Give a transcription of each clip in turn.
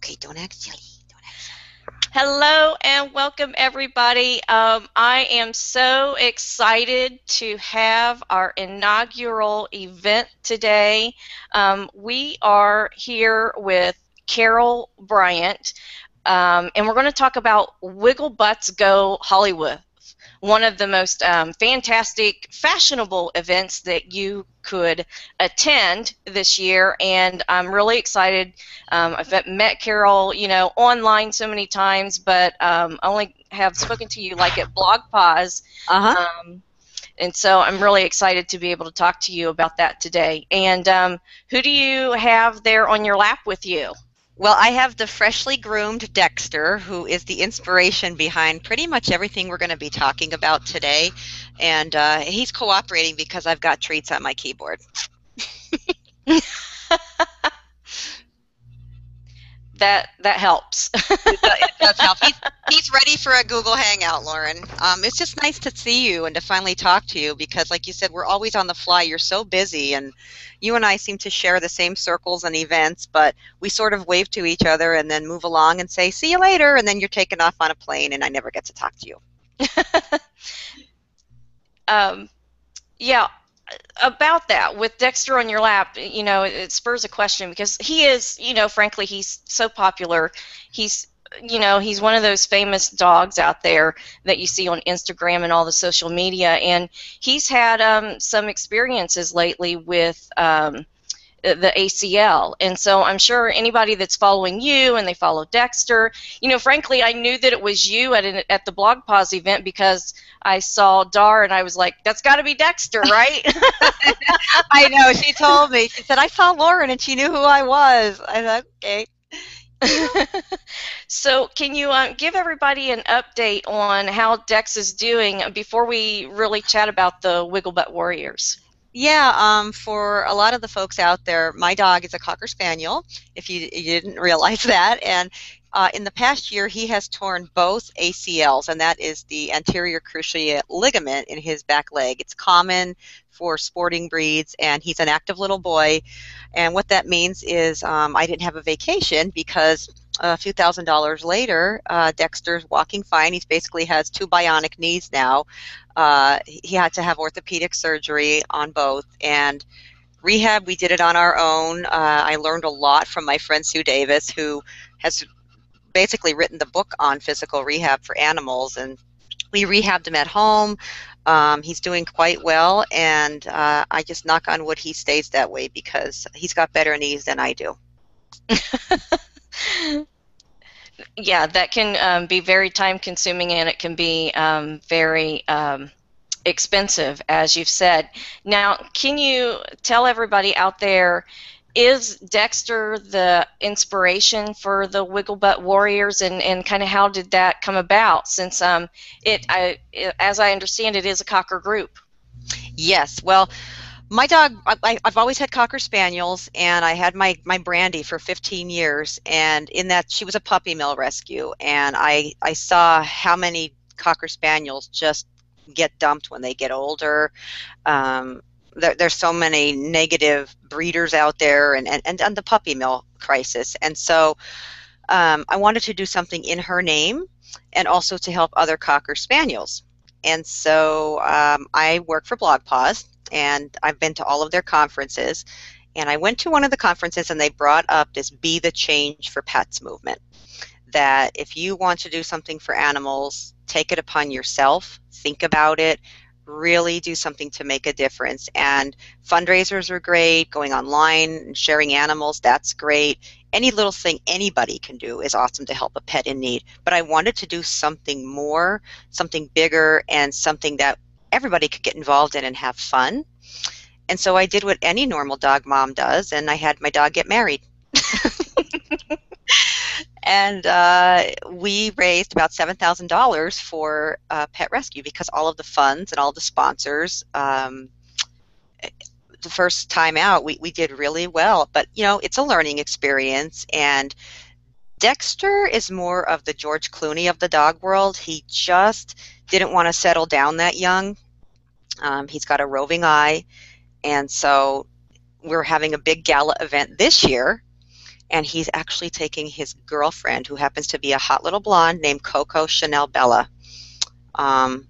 Okay, don't act silly. Don't act silly. Hello and welcome, everybody. I am so excited to have our inaugural event today. We are here with Carol Bryant, and we're going to talk about WiggleButts Go HollyWoof, one of the most fantastic, fashionable events that you could attend this year. And I'm really excited. I've met Carol, online so many times, but only have spoken to you like at Blog Pause. Uh-huh. And so I'm really excited to be able to talk to you about that today. And who do you have there on your lap with you? Well, I have the freshly groomed Dexter, who is the inspiration behind pretty much everything we're going to be talking about today. And he's cooperating because I've got treats on my keyboard. That helps. It does help. He's ready for a Google Hangout, Lauren. It's just nice to see you and to finally talk to you because, like you said, we're always on the fly. You're so busy, and you and I seem to share the same circles and events, but we sort of wave to each other and then move along and say, see you later, and then you're taken off on a plane, and I never get to talk to you. Yeah, about that with Dexter on your lap, it spurs a question because he is, frankly, he's so popular. He's, he's one of those famous dogs out there that you see on Instagram and all the social media, and he's had some experiences lately with the ACL. And so I'm sure anybody that's following you and they follow Dexter, frankly, I knew that it was you at the Blog Pause event because I saw Dar and I was like, that's got to be Dexter, right? I know. She told me. She said, I saw Lauren, and she knew who I was. I thought, okay. So can you give everybody an update on how Dex is doing before we really chat about the WiggleButt Warriors? Yeah, for a lot of the folks out there, my dog is a Cocker Spaniel, if you didn't realize that. And in the past year, he has torn both ACLs, and that is the anterior cruciate ligament in his back leg. It's common for sporting breeds, and he's an active little boy. And what that means is I didn't have a vacation because a few $1,000s later, Dexter's walking fine. He basically has 2 bionic knees now. He had to have orthopedic surgery on both, and rehab, we did it on our own. I learned a lot from my friend Sue Davis, who has basically written the book on physical rehab for animals, and we rehabbed him at home. He's doing quite well, and I just knock on wood he stays that way because he's got better knees than I do. Yeah, that can be very time consuming, and it can be very expensive, as you've said. Now, can you tell everybody out there, is Dexter the inspiration for the WiggleButt Warriors, and kind of how did that come about, since as I understand it, is a Cocker group? Yes, well, my dog, I've always had Cocker Spaniels, and I had my Brandy for 15 years, and in that, she was a puppy mill rescue, and I saw how many Cocker Spaniels just get dumped when they get older. There's so many negative breeders out there, and the puppy mill crisis, and so I wanted to do something in her name and also to help other Cocker Spaniels. And so I work for Blog Pause, and I've been to all of their conferences. And I went to one of the conferences, and they brought up this Be the Change for Pets movement, that if you want to do something for animals, take it upon yourself, think about it, really do something to make a difference. And fundraisers are great, going online and sharing animals, that's great. Any little thing anybody can do is awesome to help a pet in need. But I wanted to do something more, something bigger, and something that everybody could get involved in and have fun. And so I did what any normal dog mom does, and I had my dog get married. And we raised about $7,000 for pet rescue because all of the funds and all the sponsors, the first time out, we did really well. But, it's a learning experience. And Dexter is more of the George Clooney of the dog world. He just didn't want to settle down that young. He's got a roving eye. And so we're having a big gala event this year. and he's actually taking his girlfriend, who happens to be a hot little blonde named Coco Chanel Bella.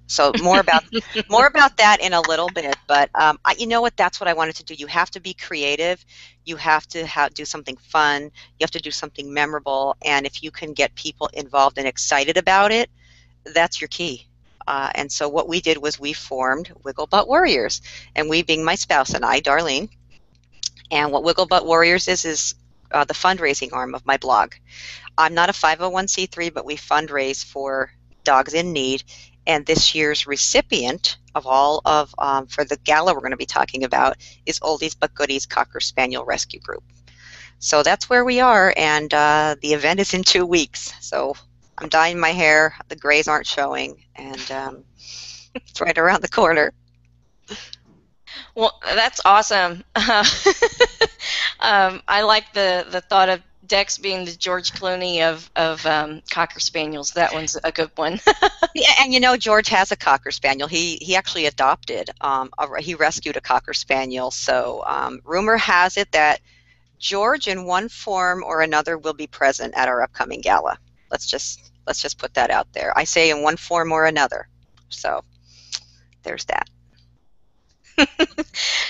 So more about that in a little bit. But you know what? That's what I wanted to do. You have to be creative. You have to do something fun. You have to do something memorable. And if you can get people involved and excited about it, that's your key. And so what we did was we formed WiggleButt Warriors, and we being my spouse and I, Darlene. And what WiggleButt Warriors is the fundraising arm of my blog. I'm not a 501c3, but we fundraise for dogs in need. And this year's recipient of all of, for the gala we're going to be talking about, is Oldies But Goodies Cocker Spaniel Rescue Group. So that's where we are, and the event is in 2 weeks. So I'm dyeing my hair, the grays aren't showing, and it's right around the corner. Well, that's awesome. I like the thought of Dex being the George Clooney of Cocker Spaniels. That one's a good one. Yeah, and you know, George has a Cocker Spaniel. He actually adopted, he rescued a Cocker Spaniel. So rumor has it that George, in one form or another, will be present at our upcoming gala. Let's just put that out there. I say in one form or another. So there's that.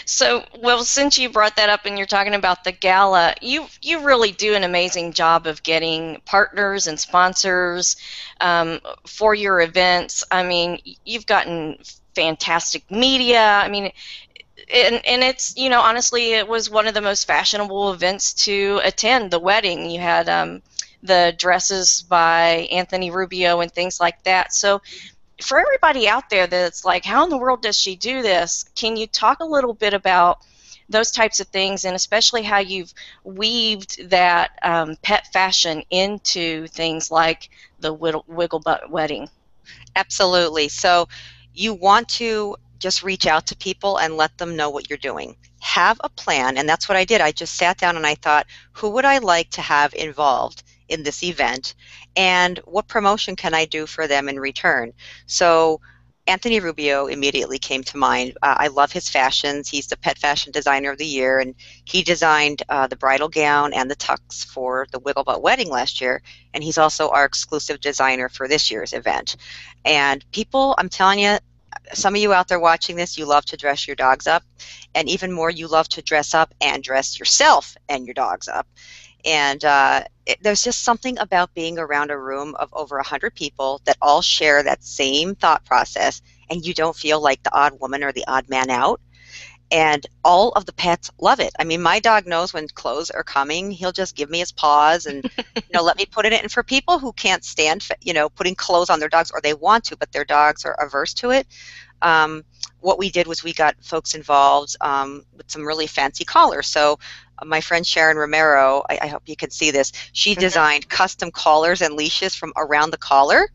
So, well, since you brought that up and you're talking about the gala, you really do an amazing job of getting partners and sponsors for your events. I mean, you've gotten fantastic media. I mean, and it's, you know, honestly, it was one of the most fashionable events to attend, the wedding. You had the dresses by Anthony Rubio and things like that. So for everybody out there that's like, how in the world does she do this? Can you talk a little bit about those types of things, and especially how you've weaved that pet fashion into things like the WiggleButt wedding? Absolutely. So you want to just reach out to people and let them know what you're doing. Have a plan, and that's what I did. I just sat down and I thought, who would I like to have involved in this event, and what promotion can I do for them in return? So Anthony Rubio immediately came to mind. I love his fashions. He's the Pet Fashion Designer of the Year, and he designed the bridal gown and the tux for the WiggleButt wedding last year, and he's also our exclusive designer for this year's event. And people, I'm telling you, some of you out there watching this, you love to dress your dogs up, and even more, you love to dress up and dress yourself and your dogs up. And there's just something about being around a room of over 100 people that all share that same thought process, and you don't feel like the odd woman or the odd man out. And all of the pets love it. I mean, my dog knows when clothes are coming. He'll just give me his paws and, you know, let me put it in. And for people who can't stand, you know, putting clothes on their dogs, or they want to, but their dogs are averse to it, what we did was we got folks involved with some really fancy collars. So my friend Sharon Romero, I hope you can see this, she designed custom collars and leashes from around the collar.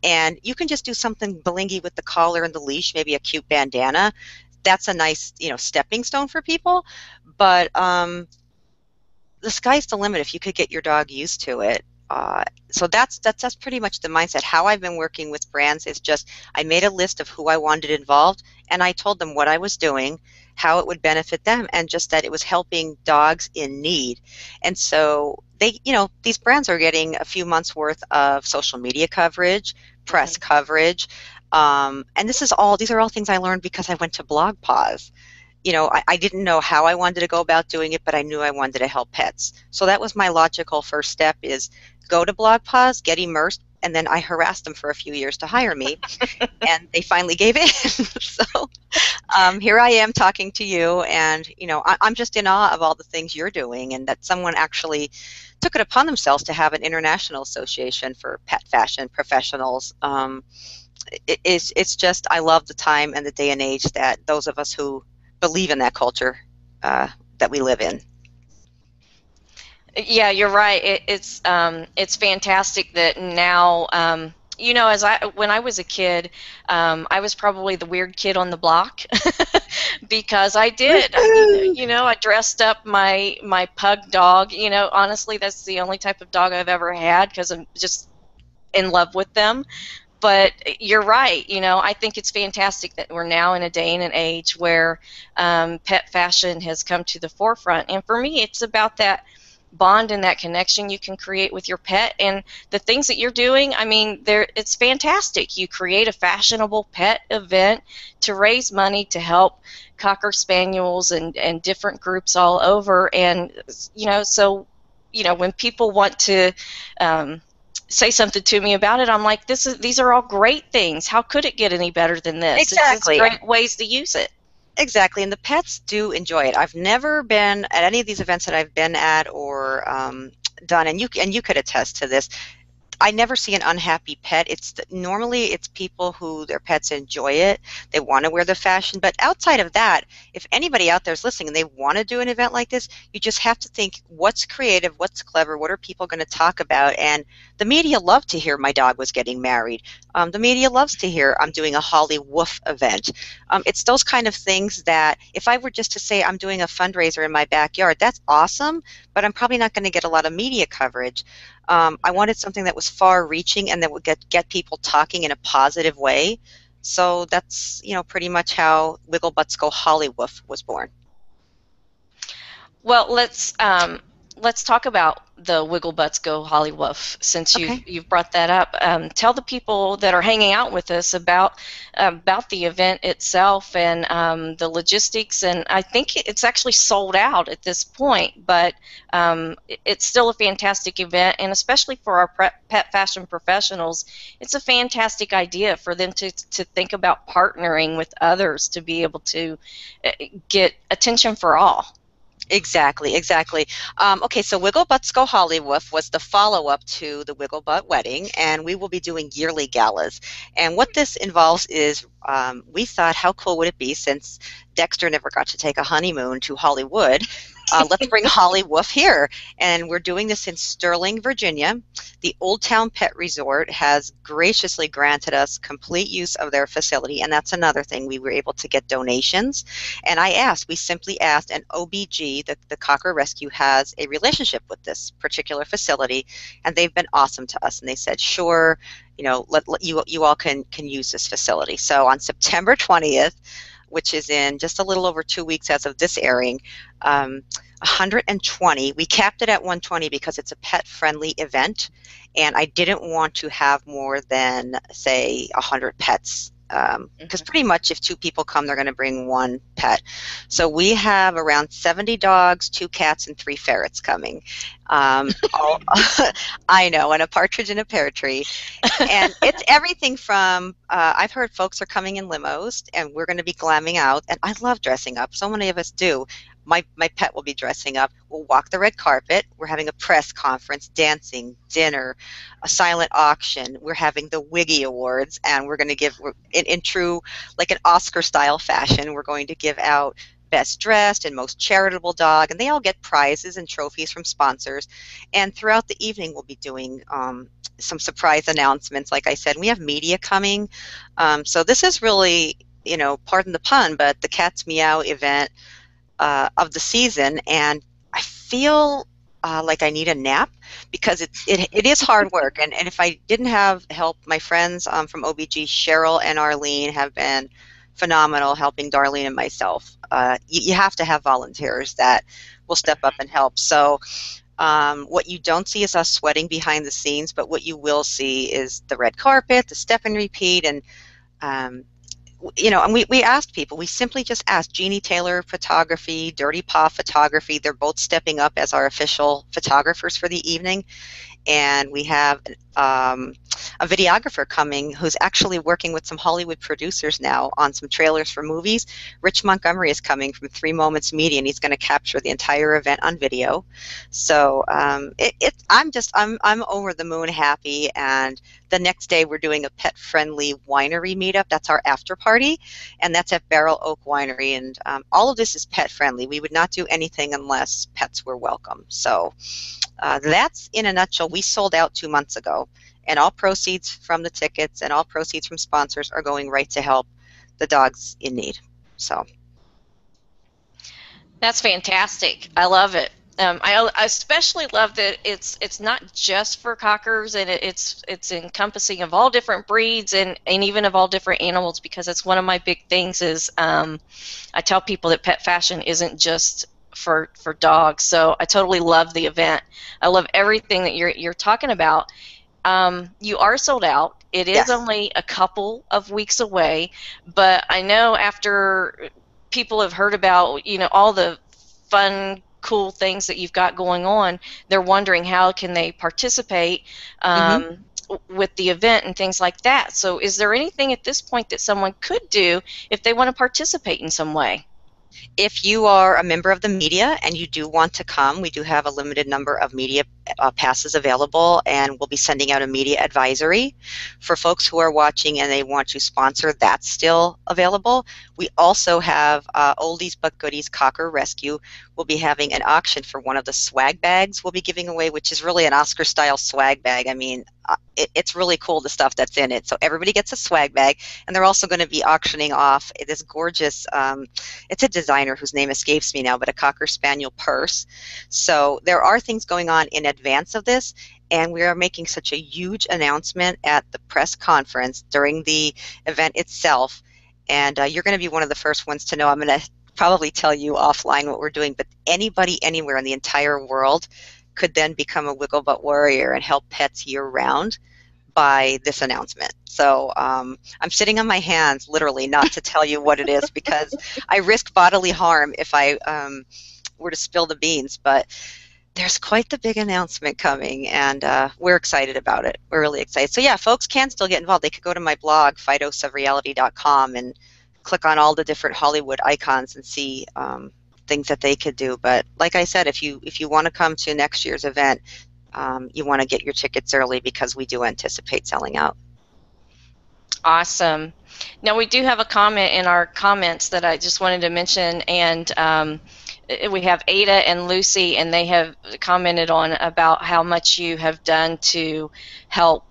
And you can just do something blingy with the collar and the leash, maybe a cute bandana. That's a nice, you know, stepping stone for people. But the sky's the limit if you could get your dog used to it. So that's pretty much the mindset. How I've been working with brands is just, I made a list of who I wanted involved, and I told them what I was doing, how it would benefit them, and just that it was helping dogs in need. And so they, you know, these brands are getting a few months worth of social media coverage, press coverage, and these are all things I learned because I went to Blog Pause. You know, I didn't know how I wanted to go about doing it, but I knew I wanted to help pets. So that was my logical first step, is go to Blog Pause, get immersed, and then I harassed them for a few years to hire me, and they finally gave in. So here I am talking to you, and, you know, I'm just in awe of all the things you're doing, and that someone actually took it upon themselves to have an international association for pet fashion professionals. It's just, I love the time and the day and age that those of us who believe in that culture that we live in. Yeah, you're right. It's fantastic that now, you know, when I was a kid, I was probably the weird kid on the block because I did. You know, I dressed up my pug dog. You know, honestly, that's the only type of dog I've ever had because I'm just in love with them. But you're right. You know, I think it's fantastic that we're now in a day and an age where pet fashion has come to the forefront. And for me, it's about that bond and that connection you can create with your pet. And the things that you're doing, I mean, it's fantastic. You create a fashionable pet event to raise money to help Cocker Spaniels and different groups all over. And, so, when people want to say something to me about it, I'm like, these are all great things. How could it get any better than this? It's Exactly. great ways to use it. Exactly, and the pets do enjoy it. I've never been at any of these events that I've been at or done, and you could attest to this. I never see an unhappy pet. Normally it's people who their pets enjoy it. They want to wear the fashion. But outside of that, if anybody out there is listening and they want to do an event like this, you just have to think what's creative, what's clever, what are people going to talk about? And the media love to hear my dog was getting married. The media loves to hear I'm doing a HollyWoof event. It's those kind of things that if I were just to say I'm doing a fundraiser in my backyard, that's awesome, but I'm probably not going to get a lot of media coverage. I wanted something that was far-reaching and that would get people talking in a positive way. So that's pretty much how WiggleButts Go HollyWoof was born. Well, let's talk about the WiggleButts Go HollyWoof since Okay. you've brought that up. Tell the people that are hanging out with us about the event itself and the logistics. And I think it's actually sold out at this point, but it's still a fantastic event, and especially for our pet fashion professionals, it's a fantastic idea for them to think about partnering with others to be able to get attention for all. Exactly, exactly. Okay, so WiggleButts Go HollyWoof was the follow-up to the WiggleButt Wedding, and we will be doing yearly galas. And what this involves is we thought, how cool would it be since Dexter never got to take a honeymoon to Hollywood? Let's bring HollyWoof here. And we're doing this in Sterling, Virginia. The Old Town Pet Resort has graciously granted us complete use of their facility, and that's another thing. We were able to get donations. And we simply asked, and OBG, the Cocker Rescue, has a relationship with this particular facility, and they've been awesome to us. And they said, sure, you all can use this facility. So on September 20th, which is in just a little over 2 weeks as of this airing, 120. We capped it at 120 because it's a pet-friendly event, and I didn't want to have more than, say, 100 pets. Because pretty much if 2 people come, they're going to bring 1 pet. So we have around 70 dogs, 2 cats, and 3 ferrets coming. I know, and a partridge in a pear tree. And it's everything from, I've heard folks are coming in limos, and we're going to be glamming out. And I love dressing up. So many of us do. My pet will be dressing up. We'll walk the red carpet. We're having a press conference, dancing, dinner, a silent auction. We're having the Wiggy Awards, and we're going to give, in true, like an Oscar-style fashion, we're going to give out best dressed and most charitable dog, and they all get prizes and trophies from sponsors. And throughout the evening, we'll be doing some surprise announcements. Like I said, we have media coming. So this is really, pardon the pun, but the Cats Meow event of the season, and I feel like I need a nap because it is hard work, and if I didn't have help, my friends from OBG, Cheryl and Arlene, have been phenomenal helping Darlene and myself. You have to have volunteers that will step up and help. So what you don't see is us sweating behind the scenes, but what you will see is the red carpet, the step and repeat, and and we asked people. We simply just asked Jeannie Taylor Photography, Dirty Paw Photography. They're both stepping up as our official photographers for the evening. And we have a videographer coming who's actually working with some Hollywood producers now on some trailers for movies. Rich Montgomery is coming from 3 Moments Media, and he's going to capture the entire event on video. So I'm over the moon happy. And the next day we're doing a pet-friendly winery meetup. That's our after party, and that's at Barrel Oak Winery. And all of this is pet-friendly. We would not do anything unless pets were welcome. So that's in a nutshell. We sold out 2 months ago, and all proceeds from the tickets and all proceeds from sponsors are going right to help the dogs in need. So that's fantastic. I love it. I especially love that it's not just for cockers, and it's encompassing of all different breeds and even of all different animals, because it's one of my big things is I tell people that pet fashion isn't just for dogs. So I totally love the event. I love everything that you're talking about. You are sold out. It is Yes. only a couple of weeks away, but I know after people have heard about, all the fun, cool things that you've got going on, they're wondering how can they participate hmm with the event and things like that. So is there anything at this point that someone could do if they want to participate in some way? If you are a member of the media and you do want to come, we do have a limited number of media passes available, and we'll be sending out a media advisory. For folks who are watching and they want to sponsor, that's still available. We also have Oldies But Goodies Cocker Rescue. We'll be having an auction for one of the swag bags we'll be giving away, which is really an Oscar-style swag bag. I mean, it's really cool, the stuff that's in it. So everybody gets a swag bag, and they're also going to be auctioning off this gorgeous, it's a designer whose name escapes me now, but a Cocker Spaniel purse. So there are things going on in advance of this, and we are making such a huge announcement at the press conference during the event itself, and you're going to be one of the first ones to know. I'm going to probably tell you offline what we're doing, but anybody anywhere in the entire world could then become a WiggleButt Warrior and help pets year-round by this announcement. So I'm sitting on my hands, literally, not to tell you what it is, because I risk bodily harm if I were to spill the beans. But there's quite the big announcement coming, and we're excited about it. We're really excited. So yeah, folks can still get involved. They could go to my blog, fidoseofreality.com, and click on all the different Hollywood icons and see things that they could do. But like I said, if you want to come to next year's event, you want to get your tickets early, because we do anticipate selling out. Awesome. Now we do have a comment in our comments that I just wanted to mention, and we have Ada and Lucy, and they have commented on about how much you have done to help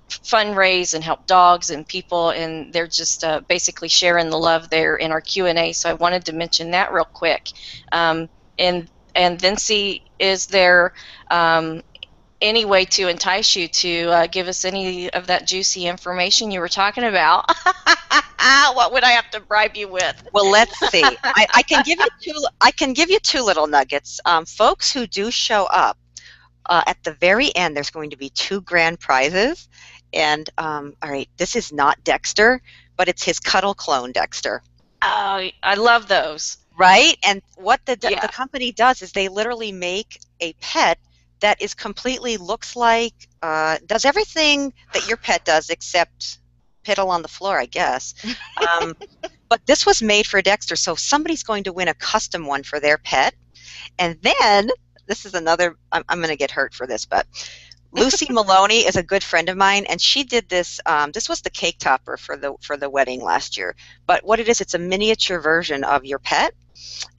fundraise and help dogs and people, and they're just basically sharing the love there in our Q&A. So I wanted to mention that real quick. And then see, is there any way to entice you to give us any of that juicy information you were talking about? What would I have to bribe you with? Well, let's see. I can give you two. I can give you two little nuggets. Folks who do show up, at the very end, there's going to be 2 grand prizes. And all right, this is not Dexter, but it's his cuddle clone, Dexter. Oh, I love those. Right? And what the Yeah. company does is they literally make a pet that is completely, looks like, does everything that your pet does except piddle on the floor, I guess. But this was made for Dexter, so somebody's going to win a custom one for their pet. And then, this is another, I'm going to get hurt for this, but Lucy Maloney is a good friend of mine, and she did this. This was the cake topper for the wedding last year. But what it is, it's a miniature version of your pet,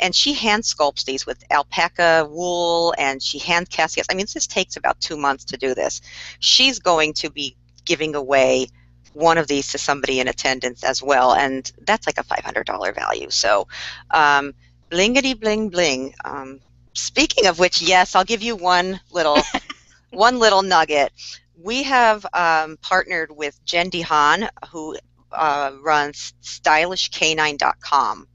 and she hand sculpts these with alpaca wool, and she hand casts. I mean, this takes about 2 months to do this. She's going to be giving away one of these to somebody in attendance as well, and that's like a $500 value. So, blingity bling bling. Speaking of which, yes, I'll give you one little nugget. We have partnered with Jen DeHaan, who runs stylishcanine.com.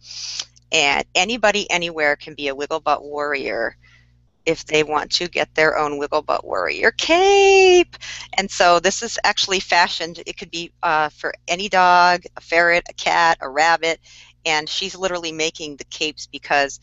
And anybody anywhere can be a WiggleButt Warrior if they want to get their own WiggleButt Warrior cape. And so this is actually fashioned. It could be for any dog, a ferret, a cat, a rabbit. And she's literally making the capes because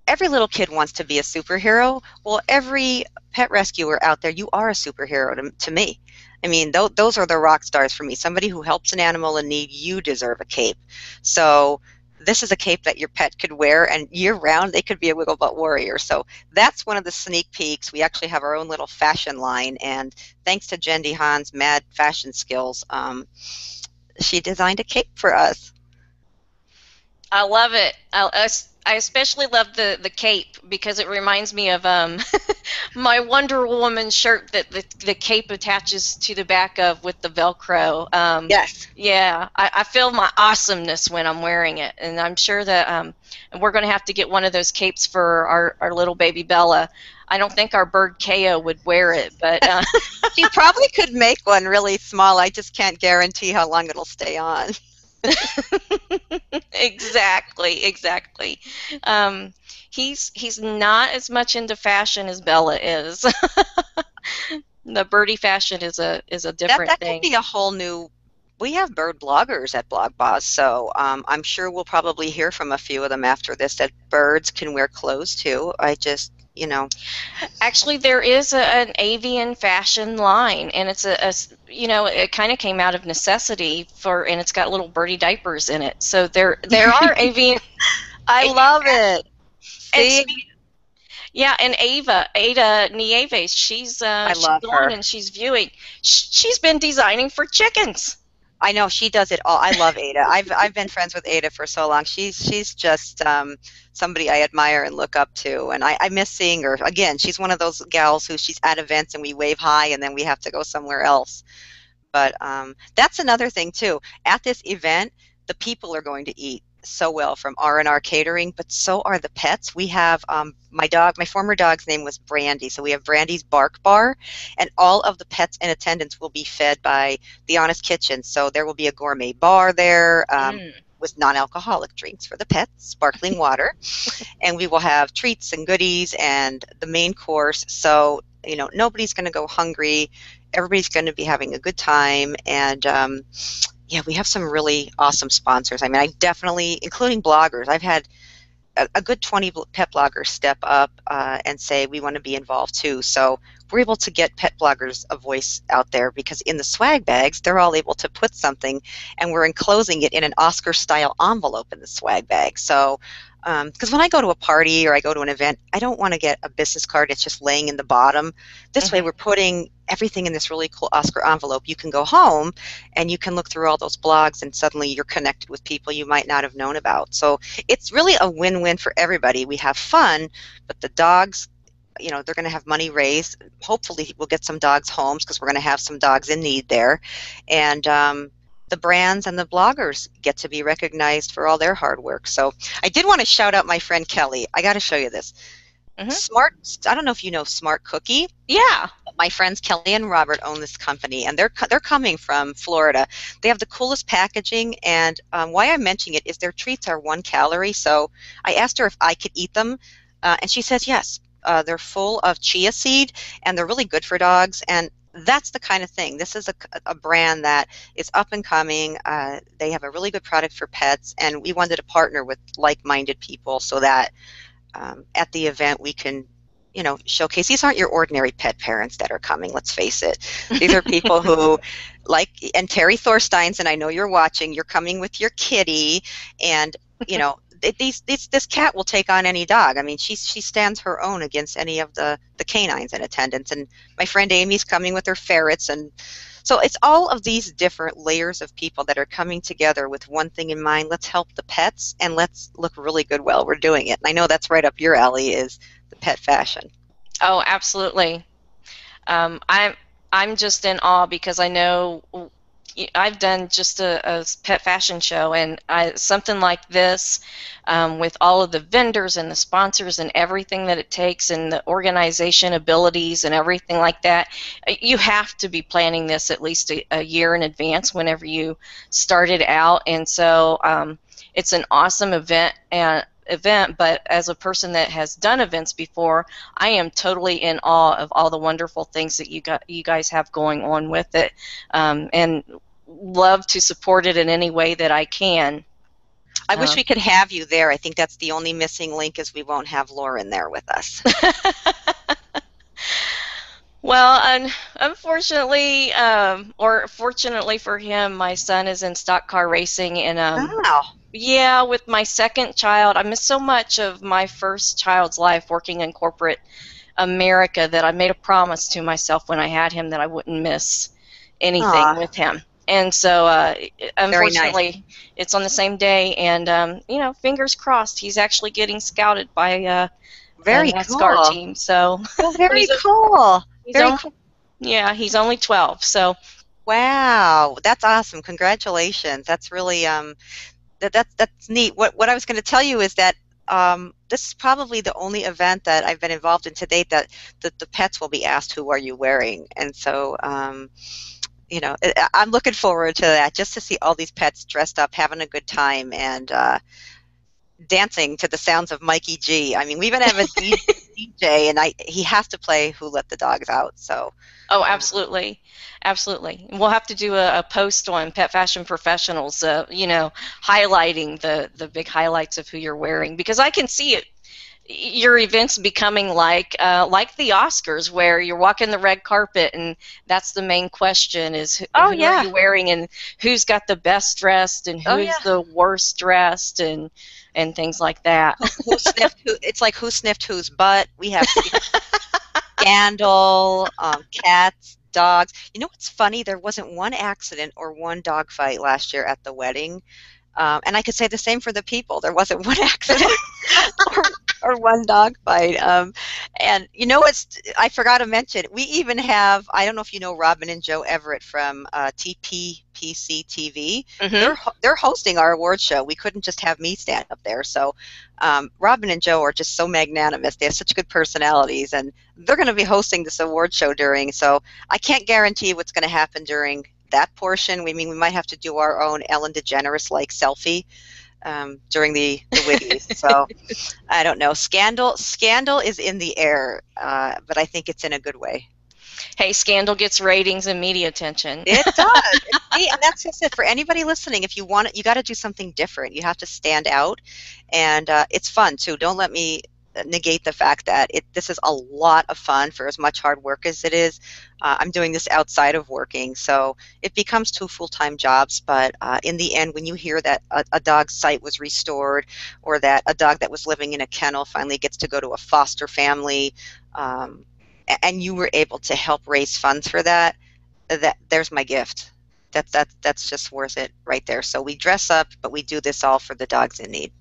every little kid wants to be a superhero. Well, every pet rescuer out there, you are a superhero to me. I mean, those are the rock stars for me. Somebody who helps an animal in need, you deserve a cape. So this is a cape that your pet could wear, and year-round they could be a WiggleButt Warrior. So that's one of the sneak peeks. We actually have our own little fashion line, and thanks to Jen DeHaan's mad fashion skills, she designed a cape for us. I love it. I especially love the cape because it reminds me of my Wonder Woman shirt that the cape attaches to the back of with the Velcro. Yes. Yeah, I feel my awesomeness when I'm wearing it, and I'm sure that we're going to have to get one of those capes for our little baby Bella. I don't think our bird KO would wear it, but she probably could make one really small. I just can't guarantee how long it'll stay on. Exactly, exactly. Um, he's not as much into fashion as Bella is. The birdie fashion is a That different that could thing. be a whole new. We have bird bloggers at BlogBoss, so I'm sure we'll probably hear from a few of them after this that birds can wear clothes too. I just, Actually, there is an avian fashion line, and it's it kind of came out of necessity and it's got little birdie diapers in it. So there are avian I avian love fashion. it. And See, yeah, and Ada Nieves, I she's love on her. and she's viewing. She's been designing for chickens. I know she does it all. I love Ada. I've been friends with Ada for so long. She's just somebody I admire and look up to, and I miss seeing her. Again, she's one of those gals who she's at events and we wave hi, and then we have to go somewhere else. But that's another thing too. At this event, the people are going to eat so well from R&R Catering, but so are the pets. We have my former dog's name was Brandy, so we have Brandy's Bark Bar, and all of the pets in attendance will be fed by the Honest Kitchen. So there will be a gourmet bar there. Mm. With non-alcoholic drinks for the pets, sparkling water, and we will have treats and goodies and the main course. So, nobody's going to go hungry. Everybody's going to be having a good time. And yeah, we have some really awesome sponsors. I mean, I definitely, including bloggers, I've had a good 20 pet bloggers step up and say we want to be involved too. So we're able to get pet bloggers a voice out there because in the swag bags, they're all able to put something and we're enclosing it in an Oscar style envelope in the swag bag. So because when I go to a party or I go to an event, I don't want to get a business card. It's just laying in the bottom. This way, Mhm. we're putting everything in this really cool Oscar envelope. You can go home and you can look through all those blogs and suddenly you're connected with people you might not have known about. So it's really a win-win for everybody. We have fun, but the dogs, they're going to have money raised. Hopefully, we'll get some dogs homes because we're going to have some dogs in need there. And the brands and the bloggers get to be recognized for all their hard work. So I did want to shout out my friend Kelly. I got to show you this. Mhm. Smart, I don't know if you know Smart Cookie. Yeah. My friends Kelly and Robert own this company, and they're coming from Florida. They have the coolest packaging, and why I'm mentioning it is their treats are 1 calorie. So I asked her if I could eat them, and she says yes. They're full of chia seed, and they're really good for dogs. And that's the kind of thing. This is a brand that is up and coming. They have a really good product for pets, and we wanted to partner with like-minded people so that at the event we can showcase. These aren't your ordinary pet parents that are coming, let's face it. These are people who and Terry Thorsteins, and I know you're watching, you're coming with your kitty, and this cat will take on any dog. I mean, she stands her own against any of the canines in attendance. And my friend Amy's coming with her ferrets, and so it's all of these different layers of people that are coming together with one thing in mind. Let's help the pets and let's look really good while we're doing it. And I know that's right up your alley, is the pet fashion. Oh, absolutely. I'm just in awe because I know I've done just a pet fashion show, and something like this, with all of the vendors and the sponsors and everything that it takes, and the organization abilities and everything like that, you have to be planning this at least a year in advance whenever you start it out. And so it's an awesome event, but as a person that has done events before, I am totally in awe of all the wonderful things that you guys have going on with it, and love to support it in any way that I can. I wish we could have you there. I think that's the only missing link, is we won't have Lauren there with us. Well, unfortunately, or fortunately for him, my son is in stock car racing, and Oh, yeah, with my second child, I missed so much of my first child's life working in corporate America that I made a promise to myself when I had him that I wouldn't miss anything aw, with him. And so, very nice. unfortunately, it's on the same day, and fingers crossed, he's actually getting scouted by a Very NASCAR cool. team. So, Oh, but very cool. he's Very only cool. yeah, he's only 12. So, Wow, that's awesome. Congratulations. That's really that's neat. What I was going to tell you is that this is probably the only event that I've been involved in to date that the pets will be asked, "Who are you wearing?" And so I'm looking forward to that, just to see all these pets dressed up, having a good time, and dancing to the sounds of Mikey G. I mean, we even have a DJ, and he has to play "Who Let the Dogs Out." So, Oh, absolutely, absolutely. We'll have to do a post on Pet Fashion Professionals, highlighting the big highlights of who you're wearing, because I can see it. Your events becoming like the Oscars, where you're walking the red carpet and that's the main question is oh who are yeah, you wearing and who's got the best dressed and oh who's yeah. the worst dressed and things like that. Who sniffed who? It's like who sniffed whose butt. We have scandal, cats, dogs. You know what's funny? There wasn't one accident or one dog fight last year at the wedding. And I could say the same for the people. There wasn't one accident or, or one dog fight. And you know what's, I forgot to mention, we even have, I don't know if you know Robin and Joe Everett from TPPC TV. Hmm. They're hosting our award show. We couldn't just have me stand up there. So Robin and Joe are just so magnanimous. They have such good personalities, and they're going to be hosting this award show during. So I can't guarantee what's going to happen during that portion. We might have to do our own Ellen DeGeneres like selfie during the Wiggies. So I don't know. Scandal is in the air, but I think it's in a good way. Hey, Scandal gets ratings and media attention. It does. And that's just it. For anybody listening, if you want it, you got to do something different. You have to stand out, and it's fun too. Don't let me negate the fact that this is a lot of fun for as much hard work as it is. I'm doing this outside of working, so it becomes two full-time jobs. But in the end, when you hear that a dog's sight was restored, or that a dog that was living in a kennel finally gets to go to a foster family, and you were able to help raise funds for that, there's my gift. That's just worth it right there. So we dress up, but we do this all for the dogs in need.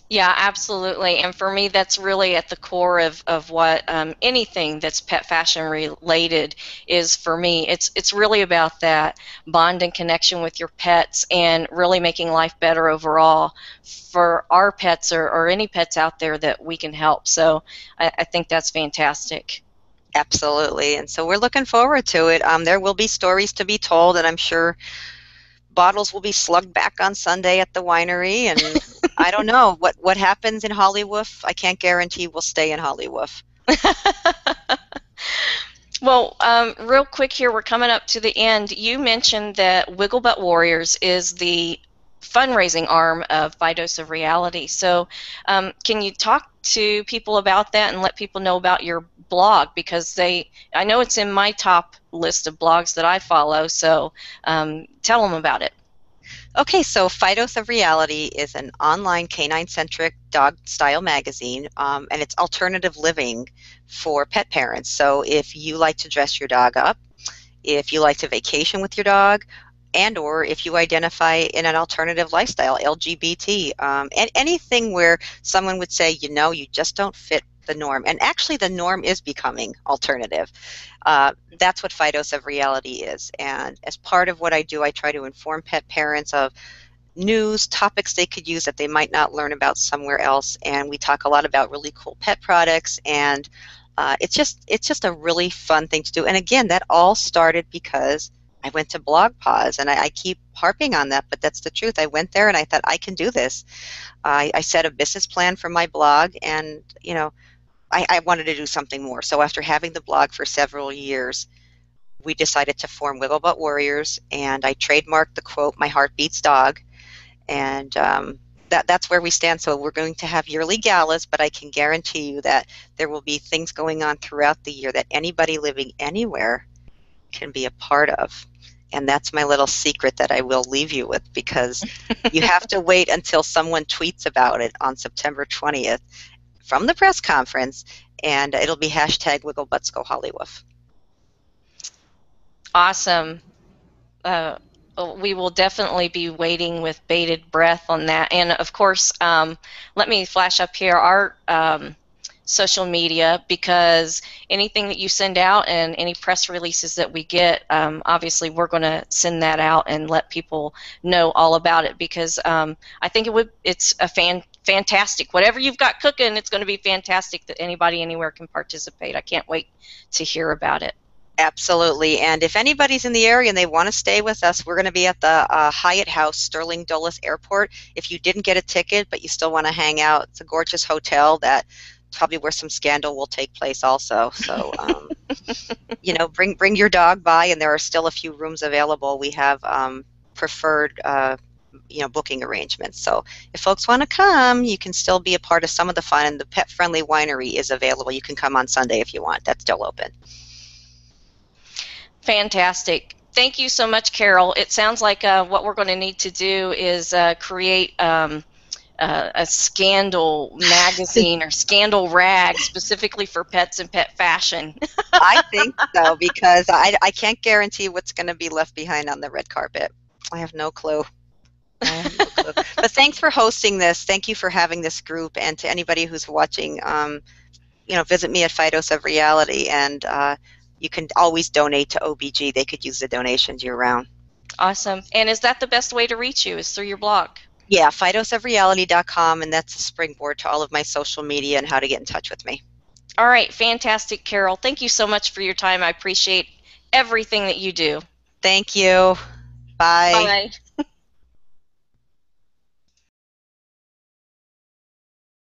Yeah, absolutely. And for me, that's really at the core of what anything that's pet fashion related is for me. It's really about that bond and connection with your pets and really making life better overall for our pets or any pets out there that we can help. So I think that's fantastic. Absolutely. And so we're looking forward to it. There will be stories to be told, and I'm sure bottles will be slugged back on Sunday at the winery. And I don't know what happens in HollyWoof. I can't guarantee we'll stay in HollyWoof. Well, real quick here, we're coming up to the end. You mentioned that WiggleButt Warriors is the fundraising arm of Fidose of Reality. So can you talk to people about that and let people know about your blog? Because I know it's in my top list of blogs that I follow, so tell them about it. Okay, so Fidose of Reality is an online canine-centric dog-style magazine, and it's alternative living for pet parents. So if you like to dress your dog up, if you like to vacation with your dog, and or if you identify in an alternative lifestyle, LGBT, and anything where someone would say, you just don't fit the norm. And actually the norm is becoming alternative. That's what Fidose of Reality is. And as part of what I do, I try to inform pet parents of news, topics they could use that they might not learn about somewhere else. And we talk a lot about really cool pet products, and it's just a really fun thing to do. And again, that all started because I went to Blog Pause, and I keep harping on that, but that's the truth. I went there and I thought, I can do this. I set a business plan for my blog, and I wanted to do something more. So after having the blog for several years, we decided to form WiggleButt Warriors, and I trademarked the quote, "My heart beats dog," and that's where we stand. So we're going to have yearly galas, but I can guarantee you that there will be things going on throughout the year that anybody living anywhere can be a part of. And that's my little secret that I will leave you with, because you have to wait until someone tweets about it on September 20th from the press conference, and it'll be hashtag WiggleButts Go HollyWoof. Awesome. We will definitely be waiting with bated breath on that. And of course, let me flash up here our social media, because anything that you send out and any press releases that we get, obviously we're going to send that out and let people know all about it, because I think it's a fantastic. Whatever you've got cooking, it's going to be fantastic that anybody anywhere can participate. I can't wait to hear about it. Absolutely. And if anybody's in the area and they want to stay with us, we're going to be at the Hyatt House, Sterling Dulles Airport. If you didn't get a ticket, but you still want to hang out, it's a gorgeous hotel that probably where some scandal will take place also. So, bring your dog by, and there are still a few rooms available. We have preferred, booking arrangements. So if folks want to come, you can still be a part of some of the fun. And the pet-friendly winery is available. You can come on Sunday if you want. That's still open. Fantastic. Thank you so much, Carol. It sounds like what we're going to need to do is create a scandal magazine or scandal rag specifically for pets and pet fashion. I think so, because I can't guarantee what's going to be left behind on the red carpet. I have no clue. But thanks for hosting this. Thank you for having this group, and to anybody who's watching, visit me at Fidose of Reality, and you can always donate to OBG. They could use the donations year-round. Awesome. And is that the best way to reach you, is through your blog? Yeah, fidoseofreality.com, and that's a springboard to all of my social media and how to get in touch with me. All right, fantastic, Carol. Thank you so much for your time. I appreciate everything that you do. Thank you. Bye. Bye.